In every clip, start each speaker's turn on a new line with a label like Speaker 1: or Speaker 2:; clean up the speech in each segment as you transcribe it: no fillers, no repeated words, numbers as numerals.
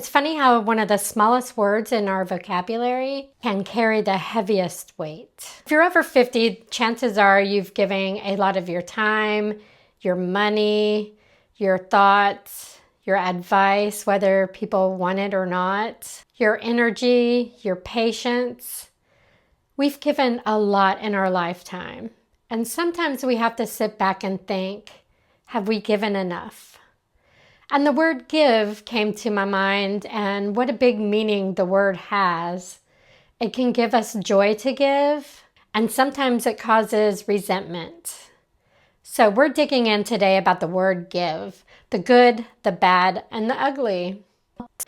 Speaker 1: It's funny how one of the smallest words in our vocabulary can carry the heaviest weight. If you're over 50, chances are you've given a lot of your time, your money, your thoughts, your advice, whether people want it or not, your energy, your patience. We've given a lot in our lifetime. And sometimes we have to sit back and think, have we given enough? And the word give came to my mind, and what a big meaning the word has. It can give us joy to give, and sometimes it causes resentment. So we're digging in today about the word give, the good, the bad, and the ugly.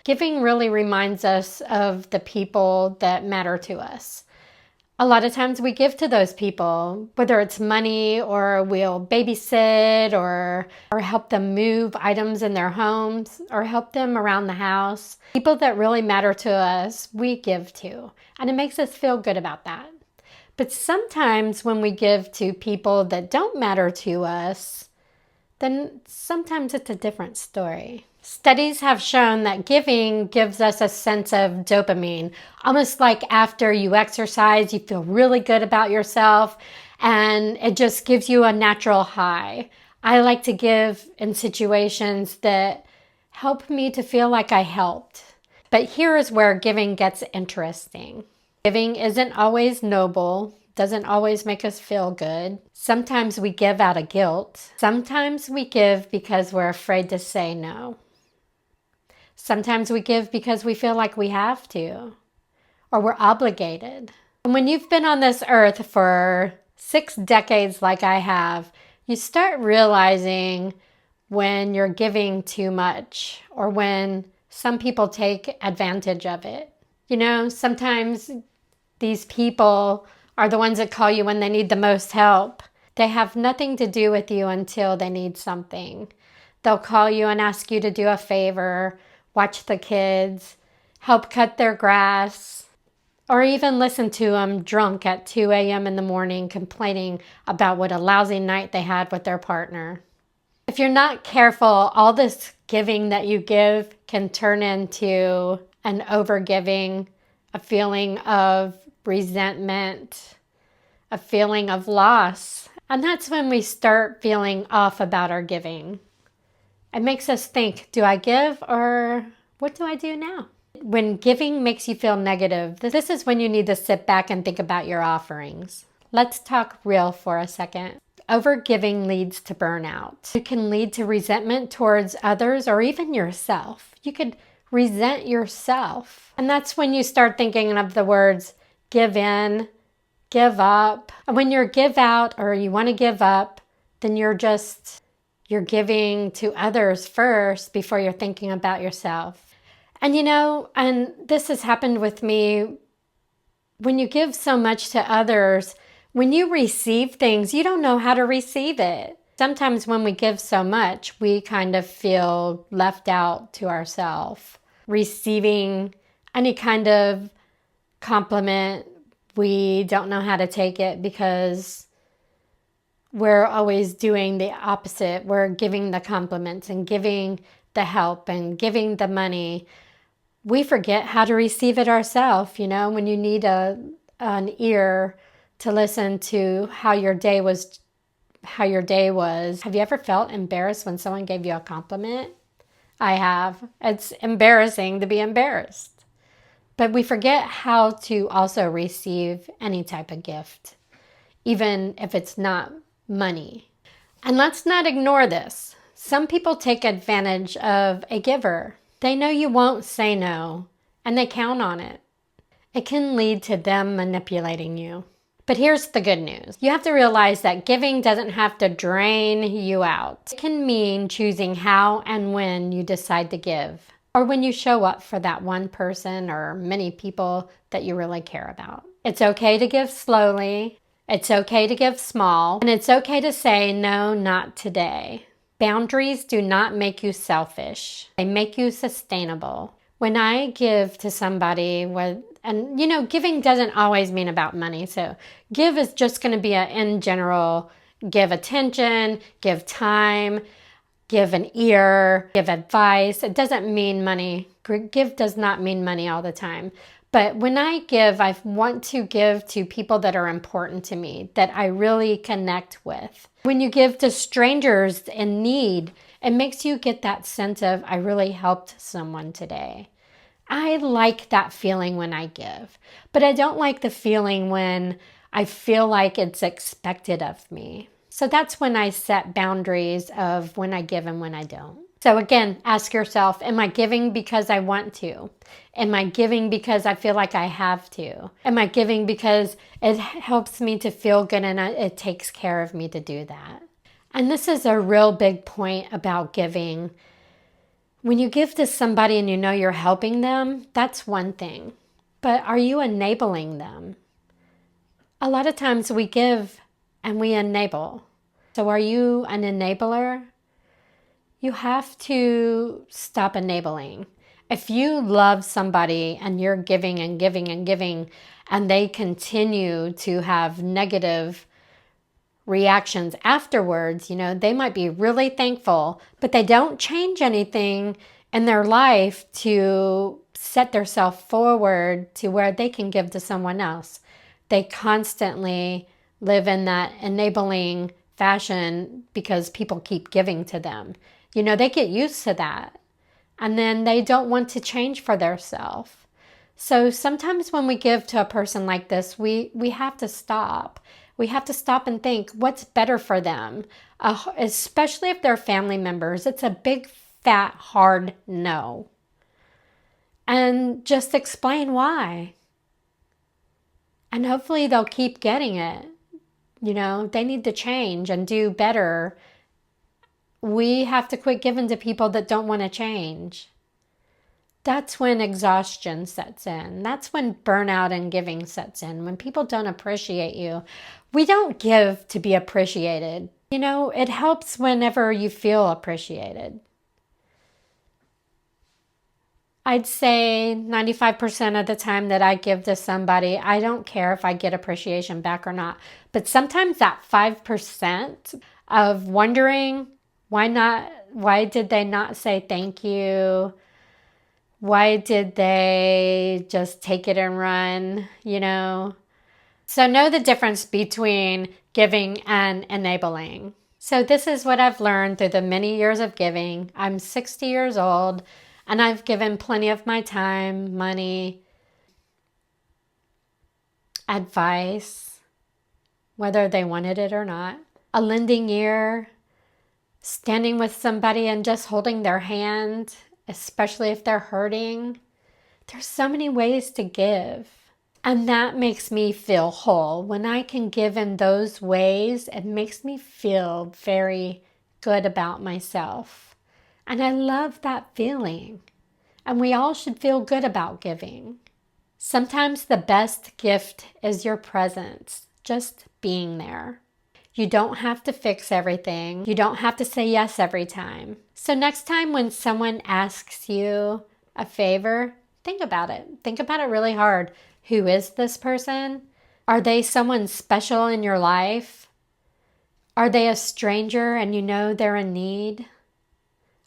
Speaker 1: Giving really reminds us of the people that matter to us. A lot of times we give to those people, whether it's money or we'll babysit or help them move items in their homes or help them around the house. People that really matter to us, we give to, and it makes us feel good about that. But sometimes when we give to people that don't matter to us, then sometimes it's a different story. Studies have shown that giving gives us a sense of dopamine, almost like after you exercise, you feel really good about yourself, and it just gives you a natural high. I like to give in situations that help me to feel like I helped. But here is where giving gets interesting. Giving isn't always noble, doesn't always make us feel good. Sometimes we give out of guilt. Sometimes we give because we're afraid to say no. Sometimes we give because we feel like we have to, or we're obligated. And when you've been on this earth for 6 decades like I have, you start realizing when you're giving too much or when some people take advantage of it. You know, sometimes these people are the ones that call you when they need the most help. They have nothing to do with you until they need something. They'll call you and ask you to do a favor, watch the kids, help cut their grass, or even listen to them drunk at 2 a.m. in the morning complaining about what a lousy night they had with their partner. If you're not careful, all this giving that you give can turn into an overgiving, a feeling of resentment, a feeling of loss. And that's when we start feeling off about our giving. It makes us think, do I give or what do I do now? When giving makes you feel negative, this is when you need to sit back and think about your offerings. Let's talk real for a second. Overgiving leads to burnout. It can lead to resentment towards others or even yourself. You could resent yourself. And that's when you start thinking of the words give in, give up. And when you're give out or you want to give up, then you're giving to others first before you're thinking about yourself. And you know, and this has happened with me, when you give so much to others, when you receive things, you don't know how to receive it. Sometimes when we give so much, we kind of feel left out to ourselves. Receiving any kind of compliment, we don't know how to take it because we're always doing the opposite. We're giving the compliments and giving the help and giving the money. We forget how to receive it ourselves. You know, when you need an ear to listen to how your day was. Have you ever felt embarrassed when someone gave you a compliment? I have. It's embarrassing to be embarrassed. But we forget how to also receive any type of gift, even if it's not money. And let's not ignore this. Some people take advantage of a giver. They know you won't say no, and they count on it. It can lead to them manipulating you. But here's the good news. You have to realize that giving doesn't have to drain you out. It can mean choosing how and when you decide to give, or when you show up for that one person or many people that you really care about. It's okay to give slowly. It's okay to give small. And it's okay to say, no, not today. Boundaries do not make you selfish. They make you sustainable. When I give to somebody, and you know, giving doesn't always mean about money. So give is just going to be in general, give attention, give time. give an ear, give advice. It doesn't mean money. Give does not mean money all the time. But when I give, I want to give to people that are important to me, that I really connect with. When you give to strangers in need, it makes you get that sense of, I really helped someone today. I like that feeling when I give, but I don't like the feeling when I feel like it's expected of me. So that's when I set boundaries of when I give and when I don't. So again, ask yourself, am I giving because I want to? Am I giving because I feel like I have to? Am I giving because it helps me to feel good and it takes care of me to do that? And this is a real big point about giving. When you give to somebody and you know you're helping them, that's one thing. But are you enabling them? A lot of times we give and we enable. So are you an enabler? You have to stop enabling. If you love somebody and you're giving and giving and giving, and they continue to have negative reactions afterwards, they might be really thankful, but they don't change anything in their life to set themselves forward to where they can give to someone else. They constantly live in that enabling fashion because people keep giving to them. They get used to that, and then they don't want to change for themselves. So sometimes when we give to a person like this, we have to stop. We have to stop and think, what's better for them? Especially if they're family members. It's a big, fat, hard no. And just explain why. And hopefully they'll keep getting it. They need to change and do better. We have to quit giving to people that don't want to change. That's when exhaustion sets in. That's when burnout and giving sets in. When people don't appreciate you. We don't give to be appreciated. It helps whenever you feel appreciated. I'd say 95% of the time that I give to somebody, I don't care if I get appreciation back or not. But sometimes that 5% of wondering, why did they not say thank you? Why did they just take it and run, So know the difference between giving and enabling. So this is what I've learned through the many years of giving. I'm 60 years old, and I've given plenty of my time, money, advice, whether they wanted it or not, a lending ear, standing with somebody and just holding their hand, especially if they're hurting. There's so many ways to give. And that makes me feel whole. When I can give in those ways, it makes me feel very good about myself. And I love that feeling. And we all should feel good about giving. Sometimes the best gift is your presence, just being there. You don't have to fix everything. You don't have to say yes every time. So next time when someone asks you a favor, think about it. Think about it really hard. Who is this person? Are they someone special in your life? Are they a stranger and you know they're in need?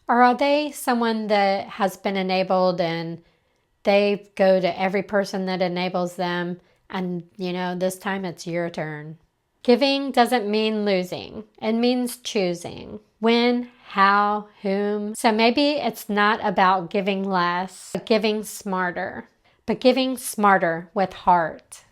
Speaker 1: Or are they someone that has been enabled and they go to every person that enables them and, this time it's your turn? Giving doesn't mean losing. It means choosing. When, how, whom. So maybe it's not about giving less, but giving smarter. But giving smarter with heart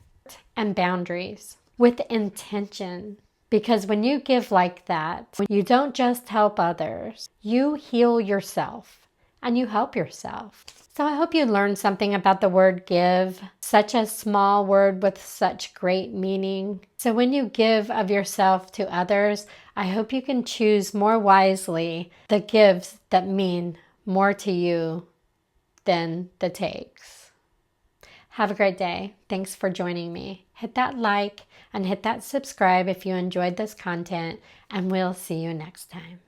Speaker 1: and boundaries, with intention. Because when you give like that, you don't just help others, you heal yourself and you help yourself. So I hope you learned something about the word give, such a small word with such great meaning. So when you give of yourself to others, I hope you can choose more wisely the gives that mean more to you than the takes. Have a great day. Thanks for joining me. Hit that like and hit that subscribe if you enjoyed this content, and we'll see you next time.